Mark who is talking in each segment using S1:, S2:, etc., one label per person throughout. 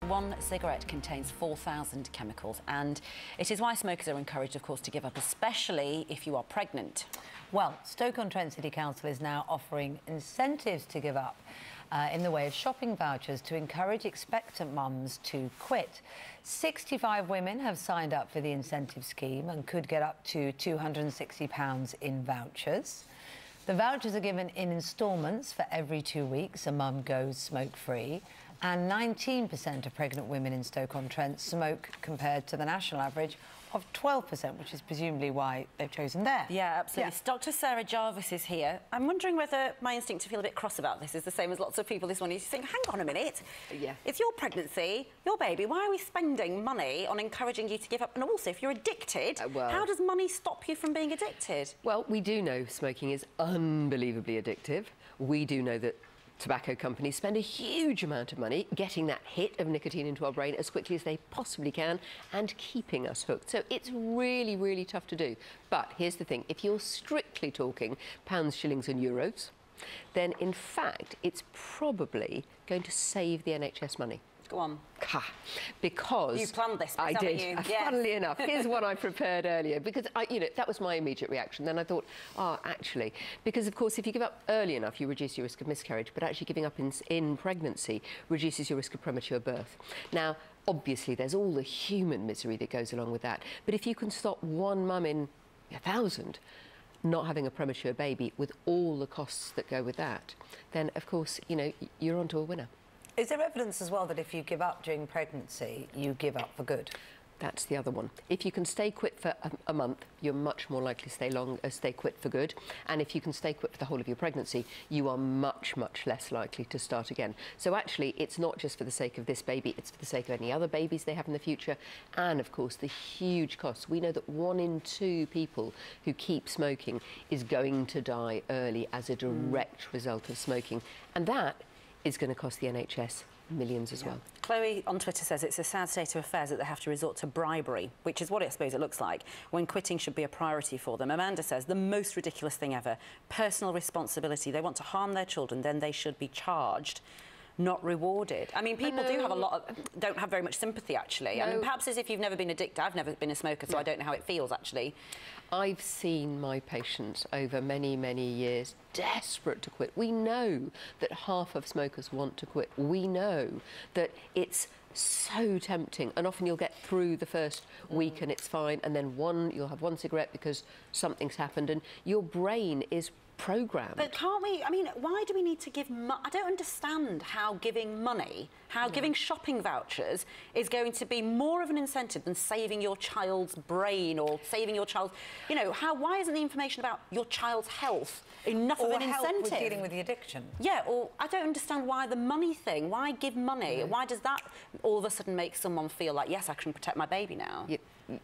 S1: One cigarette contains 4,000 chemicals, and it is why smokers are encouraged, of course, to give up, especially if you are pregnant.
S2: Well, Stoke-on-Trent City Council is now offering incentives to give up in the way of shopping vouchers to encourage expectant mums to quit. 65 women have signed up for the incentive scheme and could get up to £260 in vouchers. The vouchers are given in instalments for every 2 weeks a mum goes smoke-free, and 19% of pregnant women in Stoke-on-Trent smoke compared to the national average of 12%, which is presumably why they've chosen there.
S1: Yeah, absolutely. Yeah. Dr. Sarah Jarvis is here. I'm wondering whether my instinct to feel a bit cross about this is the same as lots of people this morning. You think, hang on a minute.
S3: Yeah.
S1: It's your pregnancy, your baby. Why are we spending money on encouraging you to give up? And also, if you're addicted, how does money stop you from being addicted?
S3: Well, we do know smoking is unbelievably addictive. We do know that tobacco companies spend a huge amount of money getting that hit of nicotine into our brain as quickly as they possibly can and keeping us hooked. So it's really, really tough to do. But here's the thing, if you're strictly talking pounds, shillings and euros, then in fact it's probably going to save the NHS money.
S1: Go on.
S3: Because
S1: you planned this.
S3: I did. Funnily enough, here's one I prepared earlier because that was my immediate reaction. Then I thought, actually, because of course, if you give up early enough, you reduce your risk of miscarriage. But actually, giving up in pregnancy reduces your risk of premature birth. Now, obviously, there's all the human misery that goes along with that. But if you can stop one mum in 1,000 not having a premature baby with all the costs that go with that, then of course, you're onto a winner.
S2: Is there evidence as well that if you give up during pregnancy, you give up for good?
S3: That's the other one. If you can stay quit for a month, you're much more likely to stay quit for good. And if you can stay quit for the whole of your pregnancy, you are much, much less likely to start again. So actually, it's not just for the sake of this baby, it's for the sake of any other babies they have in the future. And of course, the huge costs. We know that 1 in 2 people who keep smoking is going to die early as a direct result of smoking. And that is going to cost the NHS millions as well.
S1: Chloe on Twitter says it's a sad state of affairs that they have to resort to bribery, which is what I suppose it looks like, when quitting should be a priority for them. Amanda says the most ridiculous thing ever, personal responsibility. They want to harm their children, then they should be charged, not rewarded. I mean, people do have don't have very much sympathy, actually. No. I mean, perhaps as if you've never been addicted. I've never been a smoker, so I don't know how it feels, actually.
S3: I've seen my patients over many, many years desperate to quit. We know that half of smokers want to quit. We know that it's so tempting, and often you'll get through the first week and it's fine, and then you'll have one cigarette because something's happened, and your brain is programmed.
S1: But can't we, I mean, why do we need to give I don't understand how giving money, giving shopping vouchers is going to be more of an incentive than saving your child's brain or saving your child's, why isn't the information about your child's health enough of an incentive?
S2: Or help with dealing with the addiction.
S1: Yeah, or I don't understand why the money thing, why give money? Why does that all of a sudden make someone feel like, yes, I can protect my baby now?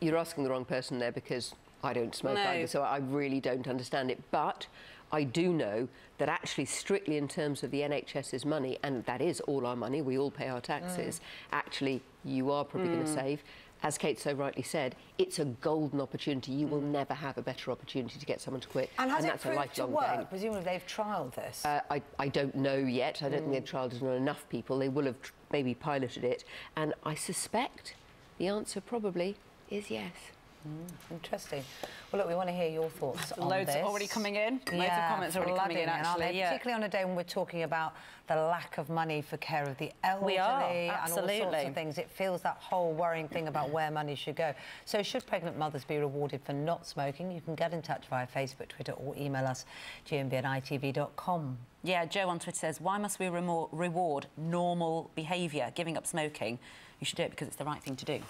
S3: You're asking the wrong person there, because I don't smoke either, so I really don't understand it. But I do know that actually, strictly in terms of the NHS's money, and that is all our money, we all pay our taxes, actually, you are probably going to save. As Kate so rightly said, it's a golden opportunity. You will never have a better opportunity to get someone to quit.
S2: And has
S3: that's
S2: it proved to work?
S3: Game.
S2: Presumably they've trialled this.
S3: I don't know yet. I don't think they've trialled it on enough people. They will have maybe piloted it. And I suspect the answer probably is yes.
S2: Interesting. Well, look, we want to hear your thoughts on
S1: Loads
S2: this.
S1: already coming in. Loads of comments already coming in, actually.
S2: Particularly on a day when we're talking about the lack of money for care of the elderly and all sorts of things. It feels that whole worrying thing about where money should go. So should pregnant mothers be rewarded for not smoking? You can get in touch via Facebook, Twitter or email us, gmb@itv.com.
S1: Yeah, Joe on Twitter says, why must we reward normal behaviour? Giving up smoking, you should do it because it's the right thing to do.